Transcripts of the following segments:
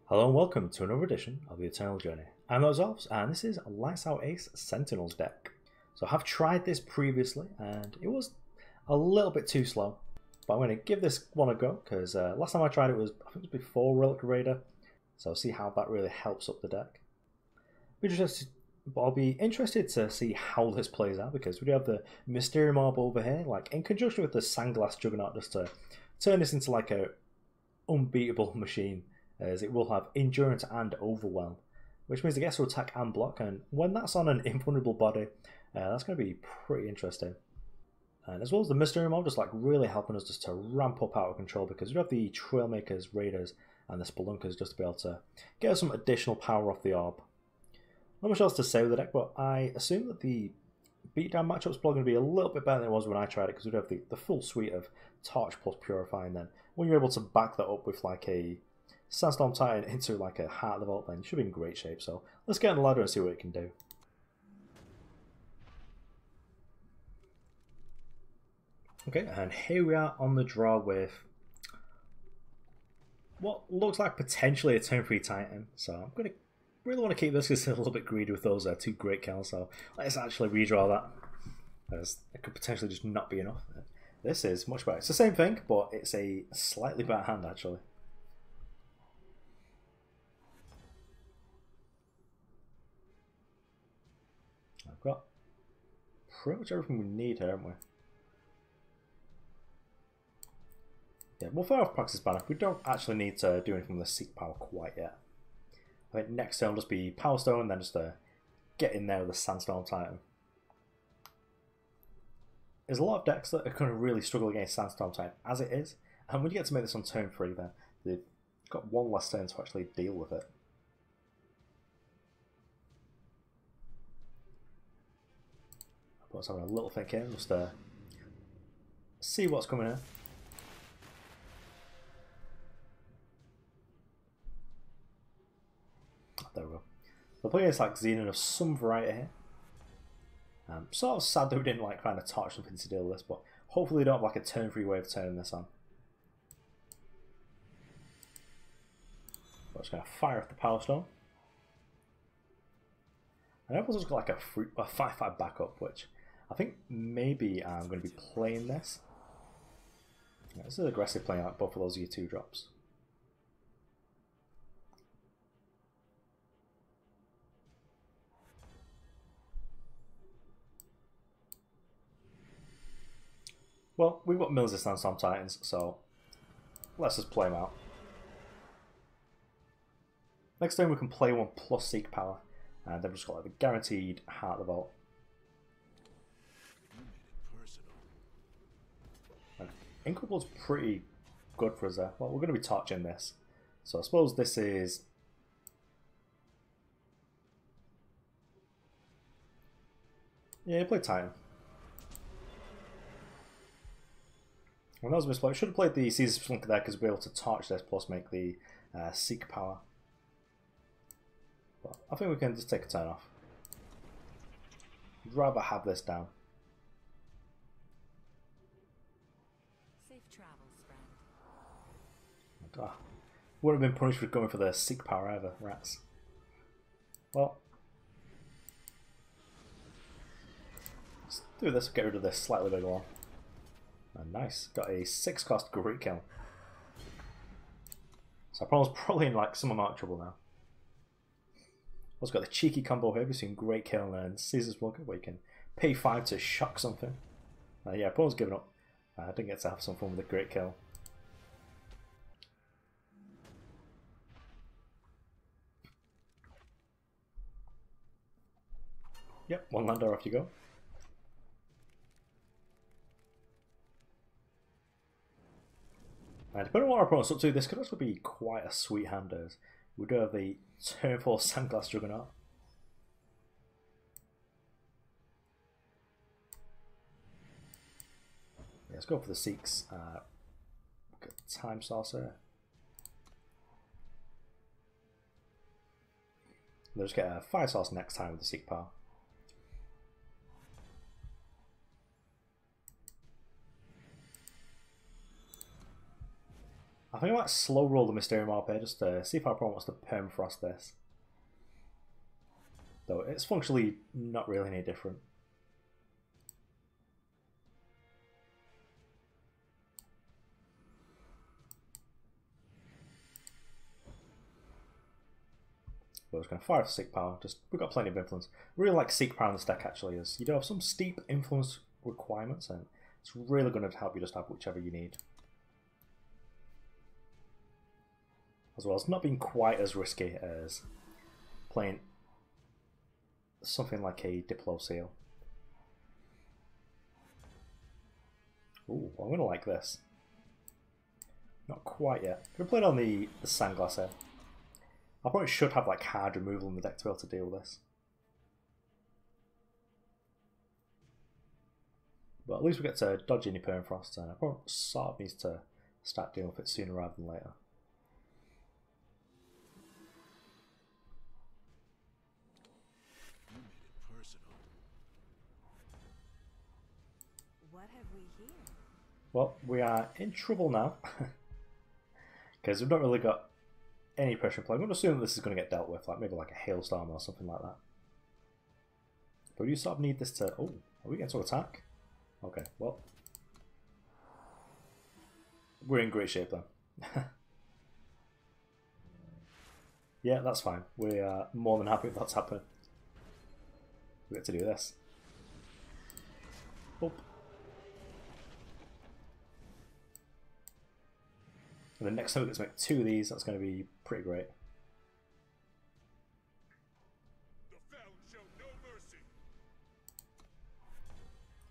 Hello and welcome to another edition of the Eternal Journey. I'm those elves, and this is Lights Out Ace Sentinels deck. So I have tried this previously, and it was a little bit too slow. But I'm going to give this one a go, because last time I tried it was, I think it was before Reliquary, so I'll see how that really helps up the deck. But I'll be interested to see how this plays out, because we do have the Mysterium Orb over here, like in conjunction with the Sandglass Juggernaut, just to turn this into like a unbeatable machine, as it will have endurance and overwhelm, which means it gets to attack and block, and when that's on an invulnerable body, that's going to be pretty interesting. And as well as the Mysterium Orb just like really helping us just to ramp up out of control, because we have the Trailmakers, Raiders, and the Spelunkers just to be able to get us some additional power off the orb. Not much else to say with the deck, but I assume that the beatdown matchup is probably going to be a little bit better than it was when I tried it, because we have the full suite of Torch plus Purify, and then when you're able to back that up with like a Sandstorm Titan into like a Heart of the Vault, then you should be in great shape. So let's get on the ladder and see what it can do. Okay, and here we are on the draw with what looks like potentially a turn 3 Titan. So I'm going to really want to keep this because it's a little bit greedy with those two Great-Kilns. So let's actually redraw that, as it could potentially just not be enough. This is much better. It's the same thing, but it's a slightly better hand actually. I've got pretty much everything we need here, haven't we? Yeah, we'll fire off Praxis Banner. We don't actually need to do anything with the Seek Power quite yet. I think next turn will just be Power Stone, and then just get in there with the Sandstorm Titan. There's a lot of decks that are going to really struggle against Sandstorm Titan as it is, and when you get to make this on turn 3, then they've got one less turn to actually deal with it. Let's have a little think here, just see what's coming in. There we go. We'll play against like Xenon of some variety here. Sort of sad that we didn't like kind of torch something to deal with this, but hopefully we don't have like a turn 3 way of turning this on. We're just going to fire off the Power Stone. And I've also got like a 5/5 backup, which I think maybe I'm going to be playing this. Yeah, this is aggressive playing out both of those year 2 drops. Well, we've got millions of Sandstorm Titans, so let's just play them out. Next turn we can play one plus Seek Power, and then we've just got like the guaranteed Heart of the Vault. Incorporal's pretty good for us there. Well, we're going to be torching this, so I suppose this is... Yeah, play Titan. When that was a misplay, I should have played the Caesar Spelunker there because we'll be able to torch this plus make the Seek Power. But I think we can just take a turn off. I'd rather have this down. Safe travels, friend. Wouldn't have been punished for going for the Seek Power either, rats. Well, let's do this, get rid of this slightly bigger one. And nice, got a 6-cost Great-Kiln. So I was probably in like some amount of trouble now. Also got the cheeky combo here between Great-Kiln and Caesar Spelunker, where you can pay 5 to shock something. Yeah, opponent's giving up. I didn't get to have some fun with the Great-Kiln. Yep, one lander, off you go. Depending on what our opponent's up to, this could also be quite a sweet hand. As we do have the turn 4 Sandglass Juggernaut. Yeah, let's go for the Seeks. Time Saucer. They'll just get a 5 sauce next time with the Seek Power. I think I might slow roll the Mysterium Orb here just to see if our opponent wants to permafrost this. Though it's functionally not really any different. But I was going to fire for Seek Power. We've got plenty of influence. I really like Seek Power in this deck actually, as you do have some steep influence requirements, and it's really going to help you just have whichever you need. As well as not being quite as risky as playing something like a Diplo Seal. Ooh, I'm going to like this. Not quite yet. I'm going to play it on the Sandglass here. I probably should have like hard removal in the deck to be able to deal with this. But at least we get to dodge any permafrost, and I probably sort of needs to start dealing with it sooner rather than later. What have we here? Well, we are in trouble now. Because we've not really got any pressure play. I'm going to assume this is going to get dealt with, like maybe like a hailstorm or something like that. But we do sort of need this to... Oh, are we getting to attack? Okay, well. We're in great shape then. Yeah, that's fine. We are more than happy if that's happening. We get to do this. Oh. And the next time we get to make 2 of these, that's going to be pretty great.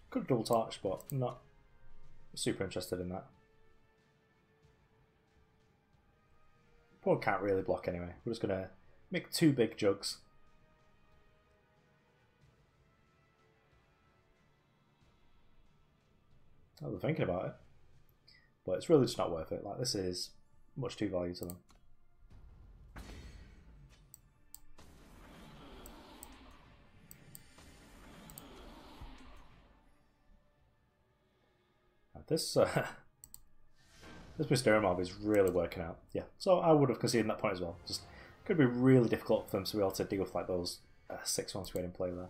Could have double torch, but not super interested in that. Opponent can't really block anyway. We're just going to make 2 big jugs. I was thinking about it. But it's really just not worth it. Like, this is much too value to them. This this Mysterium Orb is really working out. Yeah, so I would have conceded that point as well. Just could be really difficult for them to be able to deal with like those 6-1s we had in play there.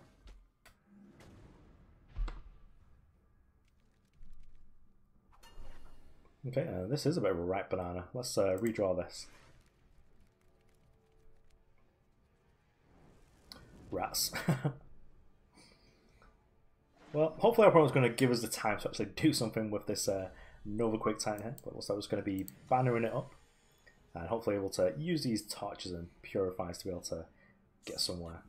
Okay, this is a bit of a ripe banana. Let's redraw this. Rats. Well, hopefully our opponent's going to give us the time to actually do something with this Novaquake Titan here. But looks like we're just going to be bannering it up. And hopefully able to use these torches and purifies to be able to get somewhere.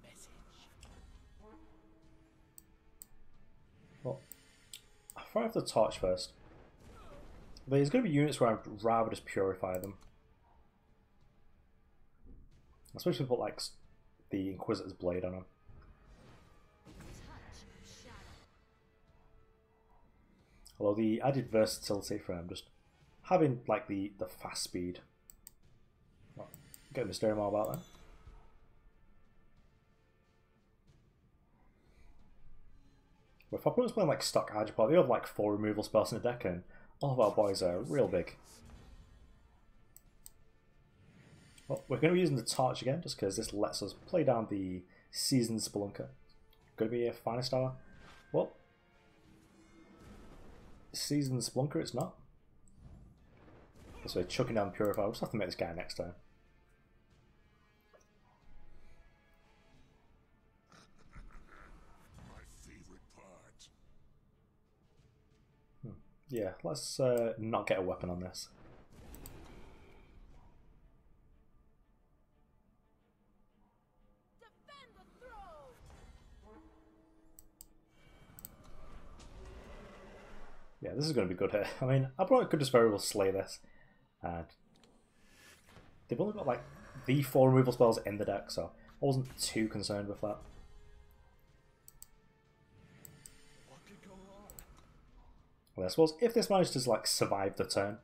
Well, I'll fire off the torch first. There's going to be units where I'd rather just purify them. Especially put like the Inquisitor's Blade on them. Although the added versatility from just having like the fast speed. Well, get a Mysterium Orb out there. But if I put playing like stock Argipod, they have like 4 removal spells in the deck, and all of our boys are real big. Well, we're going to be using the torch again, just because this lets us play down the Seasoned Spelunker. Going to be a Finest Hour. Well, Seasoned Spelunker, it's not. So chucking down Purify. We'll just have to make this guy next time. My favorite part. Yeah, let's not get a weapon on this. Defend the throne! Yeah, this is going to be good here. I mean, I probably could just very well slay this. And they've only got like the 4 removal spells in the deck, so I wasn't too concerned with that. What could go wrong? Well, I suppose if this manages to like survive the turn,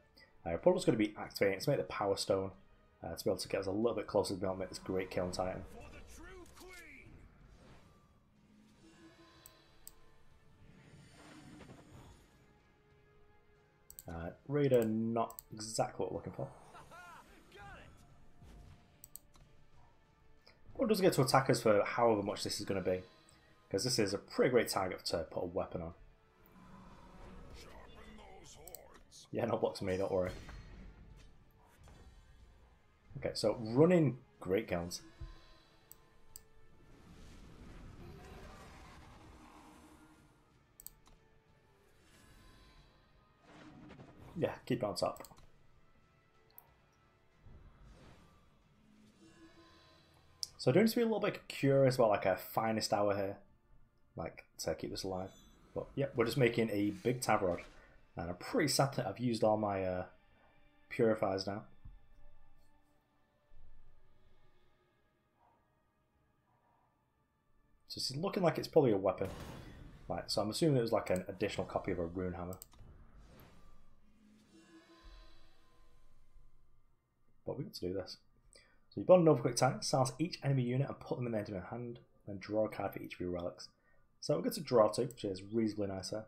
probably going to be activating to make the Power Stone to be able to get us a little bit closer to be able to make this Great-Kiln Titan. For the true queen. Raider, not exactly what we're looking for. What does get to attack us for however much this is going to be? Because this is a pretty great target to put a weapon on. Yeah, no blocks me, don't worry. Okay, so running Great-Kilns. Yeah, keep it on top. So I do need to be a little bit curious about like a finest hour here, like to keep this alive. But yeah, we're just making a big tab rod, and I'm pretty sad that I've used all my purifiers now. So it's looking like it's probably a weapon. Right, so I'm assuming it was like an additional copy of a rune hammer. But we get to do this. So you burn Novaquake Titan, silence each enemy unit and put them in their enemy hand, then draw a card for each of your relics. So we'll get to draw two, which is reasonably nice there.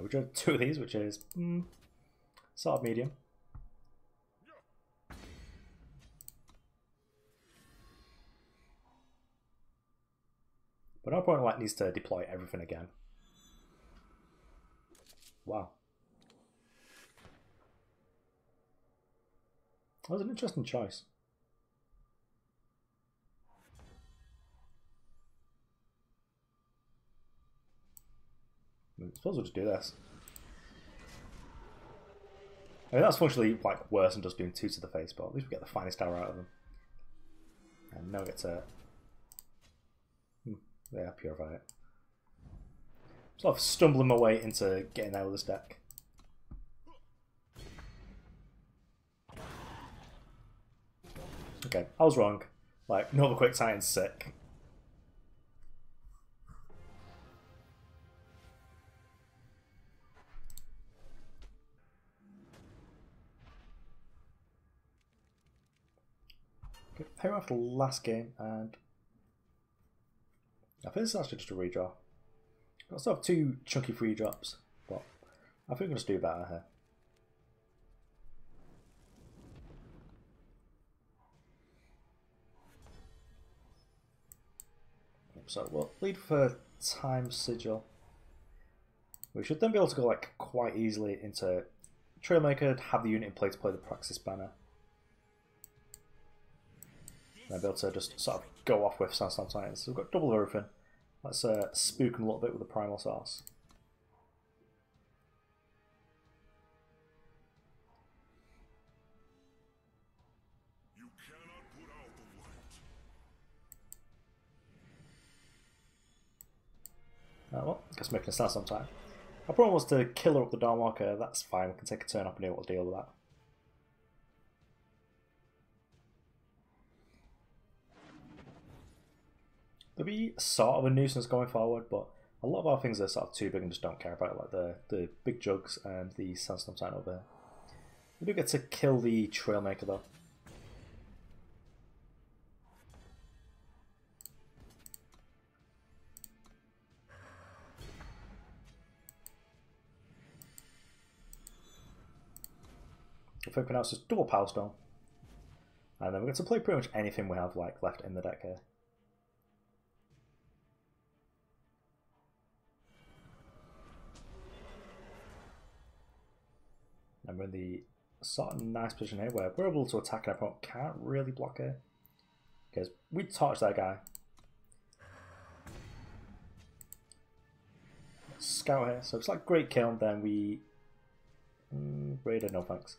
We drew two of these, which is sort of medium. But no point like needs to deploy everything again. Wow. That was an interesting choice. I suppose we'll just do this. I mean, that's functionally like worse than just doing two to the face, but at least we get the finest hour out of them. And now we get to purify it. Sort of stumbling my way into getting out of this deck. Okay, I was wrong. Like, Novaquake Titan's sick. Okay, here after the last game, and I think this is actually just a redraw. I still have two chunky free drops, but I think we're going to do better here. So we'll lead for time Sigil. We should then be able to go like quite easily into Trailmaker, have the unit in play to play the Praxis banner. And be able to just sort of go off with Sandstorm Titans. So we've got double everything. Let's spook them a little bit with the Primal Source. You cannot put out the light. Well, guess making a Sandstorm Titan. Our problem was to kill her up the Dawnwalker. That's fine. We can take a turn up and do what we'll deal with that. There'll be sort of a nuisance going forward, but a lot of our things are sort of too big and just don't care about it, like the big jugs and the Sandstorm Titan over here. We do get to kill the Trailmaker though. If we pronounce this double Power Stone. And then we get to play pretty much anything we have like left in the deck here. And we're in the sort of nice position here where we're able to attack and our opponent can't really block here. Because we torch that guy. Scout here. So it's like Great-Kiln, then we... Raider, no thanks.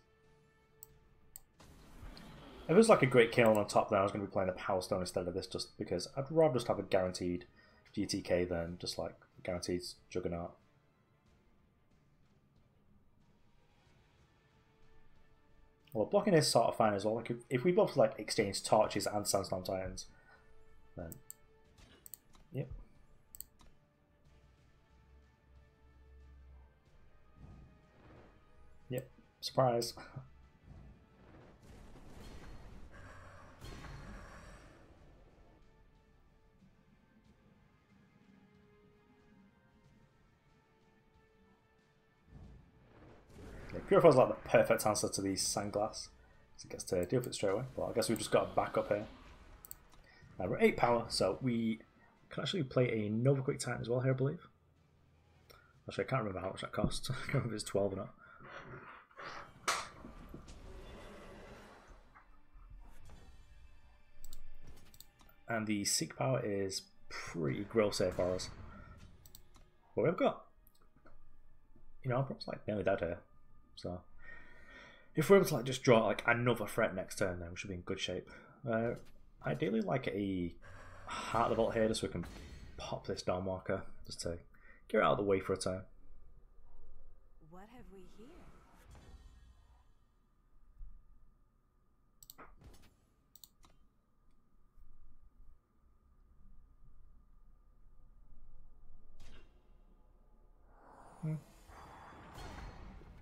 If it was like a Great-Kiln on top, then I was going to be playing the Power Stone instead of this, just because I'd rather just have a guaranteed GTK than just like guaranteed Juggernaut. Well, blocking is sort of fine as well. Like if we both like exchange torches and Sandstorm Titans, then yep. Yep. Surprise. Purify's like the perfect answer to the Sandglass. So it gets to deal with it straight away. But I guess we've just got a backup here. We're 8 power, so we can actually play a Novaquake Titan as well here, I believe. Actually, I can't remember how much that costs. I can't remember if it's 12 or not. And the Seek power is pretty gross here for us. But we've got, you know, I'm like nearly dead here. So if we're able to like just draw like another threat next turn, then we should be in good shape. Ideally like a Heart of the Vault here, just so we can pop this Dawnwalker just to get it out of the way for a turn. What have we here?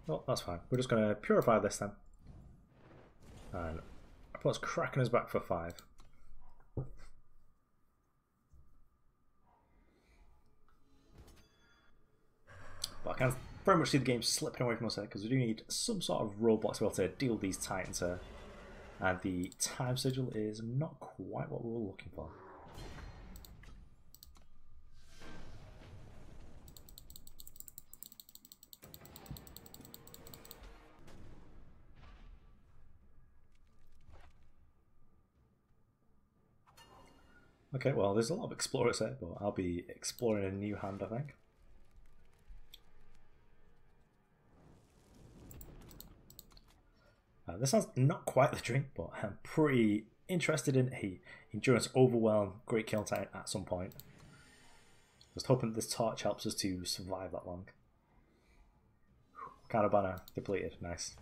Well, that's fine. We're just going to Purify this then. And our opponent's cracking us back for 5. But I can very much see the game slipping away from us here, because we do need some sort of roadblocks to be able to deal with these Titans here. And the Time Sigil is not quite what we were looking for. Okay, well, there's a lot of explorers here, but I'll be exploring a new hand, I think. This sounds not quite the drink, but I'm pretty interested in a Endurance Overwhelm Great-Kiln Titan at some point. Just hoping this torch helps us to survive that long. Kind of banner depleted, nice.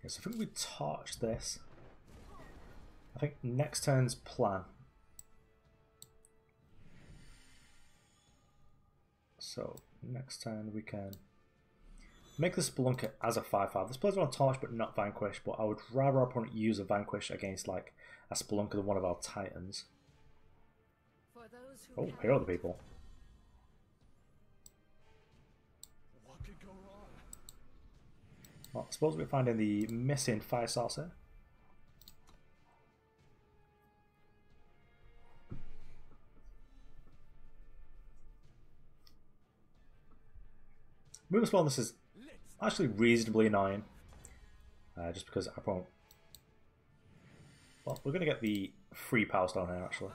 Okay, so I think we torch this. I think next turn's plan. So next turn we can make the Spelunker as a 5/5. This plays on torch but not vanquish, but I would rather our opponent use a vanquish against like a Spelunker than one of our Titans. Oh, here are the people. What could go wrong? Well, I suppose we're finding the missing fire source here. Moving spell on this is actually reasonably annoying. Just because our opponent... Well, we're going to get the free power stone here actually.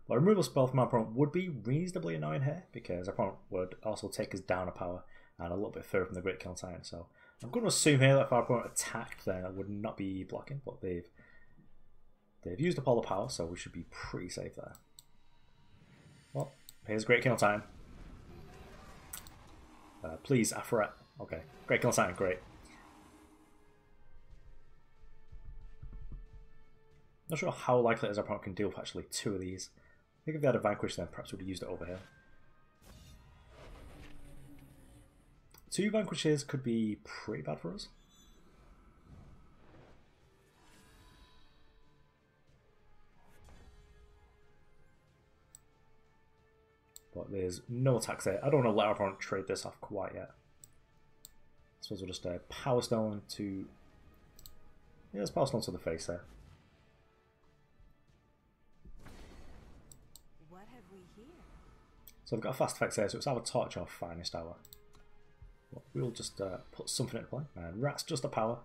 But a removal spell from our opponent would be reasonably annoying here, because our opponent would also take us down a power and a little bit further from the Great-Kiln Titan. So I'm going to assume here that if our opponent attacked, then it would not be blocking, but they've used up all the power, so we should be pretty safe there. Well, here's Great-Kiln Titan. Please, Afret. Okay, Great-Kiln Titan, great. Not sure how likely it is our opponent can deal with actually 2 of these. I think if they had a vanquish, then perhaps we would have used it over here. 2 vanquishes could be pretty bad for us. But there's no attacks there. I don't want to let our opponent trade this off quite yet. I suppose we'll just Power Stone to... Yeah, let's Power Stone to the face there. What have we here? So I've got a fast effect here, so it's either Torch or Finest Hour. But we'll just put something into play. And Rat's just a power.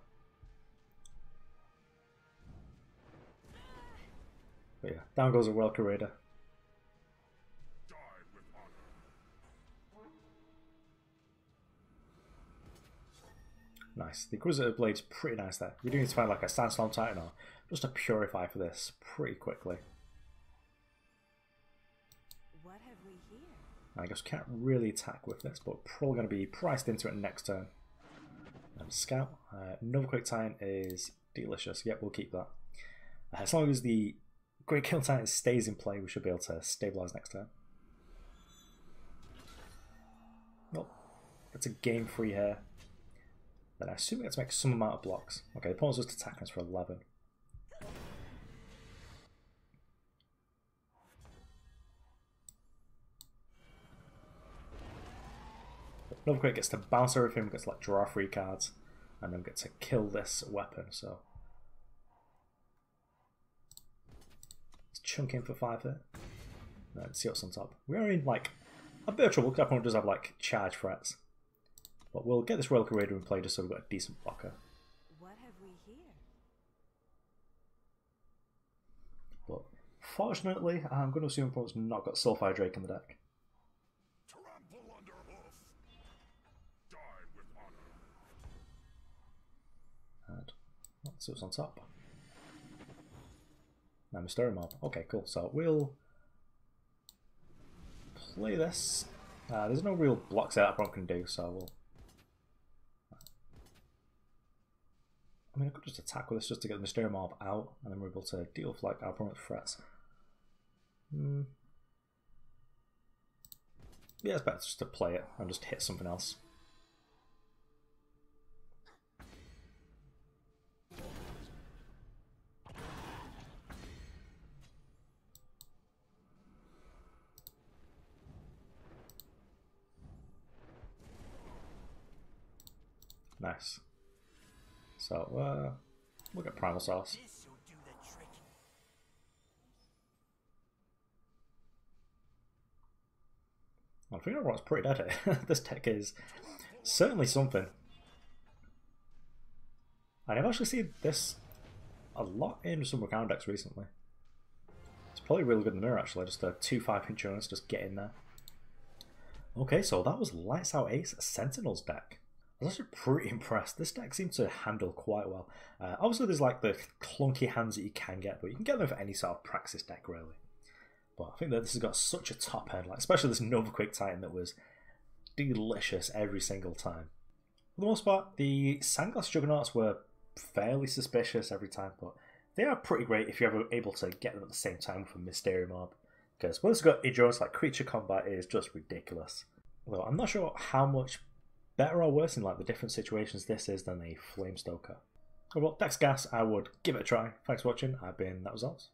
But yeah, down goes a Reliquary Raider. Nice. The Inquisitor Blade's pretty nice there. You do need to find like a Sandstorm Titan or just a Purify for this pretty quickly. What have we here? I guess we can't really attack with this, but probably going to be priced into it next turn. Scout. Novaquake Titan is delicious. Yep, we'll keep that. As long as the Great-Kiln Titan stays in play, we should be able to stabilise next turn. Nope. It's a game free here. Then I assume we get to make some amount of blocks. Okay, the opponent's just attacking us for 11. Novaquake gets to bounce everything, gets to like draw 3 cards, and then get to kill this weapon, so. Let's chunk in for 5 here. Let's see what's on top. We are in like a bit of trouble because our opponent does have like charge threats. But we'll get this Reliquary in play just so we've got a decent blocker. What have we here? But fortunately, I'm going to assume opponent's not got Sulfire Drake in the deck. Trample under hoof. Die with honor. And let's see what's on top. Now Mysterium Orb. Okay, cool. So we'll play this. There's no real blocks that opponent can do, so we'll. I mean, I could just attack with this just to get the Mysterium Orb out, and then we're able to deal with like our opponent's threats. Yeah, it's better just to play it and just hit something else. Nice. So, we'll get Primal Sauce. I think everyone's pretty dead here. This deck is certainly something. And I've actually seen this a lot in some account decks recently. It's probably really good in the mirror actually, just a 2-5 insurance, just get in there. Okay, so that was Lights Out Ace Sentinels deck. I was actually pretty impressed. This deck seems to handle quite well. Obviously there's like the clunky hands that you can get, but you can get them for any sort of Praxis deck really. But I think that this has got such a top end, like especially this Novaquake Titan that was delicious every single time. For the most part, the Sandglass Juggernauts were fairly suspicious every time, but they are pretty great if you're ever able to get them at the same time with a Mysterium Orb. Because once it's got endurance, like creature combat is just ridiculous. Although I'm not sure how much better or worse in like the different situations this is than a Flamestoker. Well, Dex Gas, I would give it a try. Thanks for watching. I've been That Was Oz.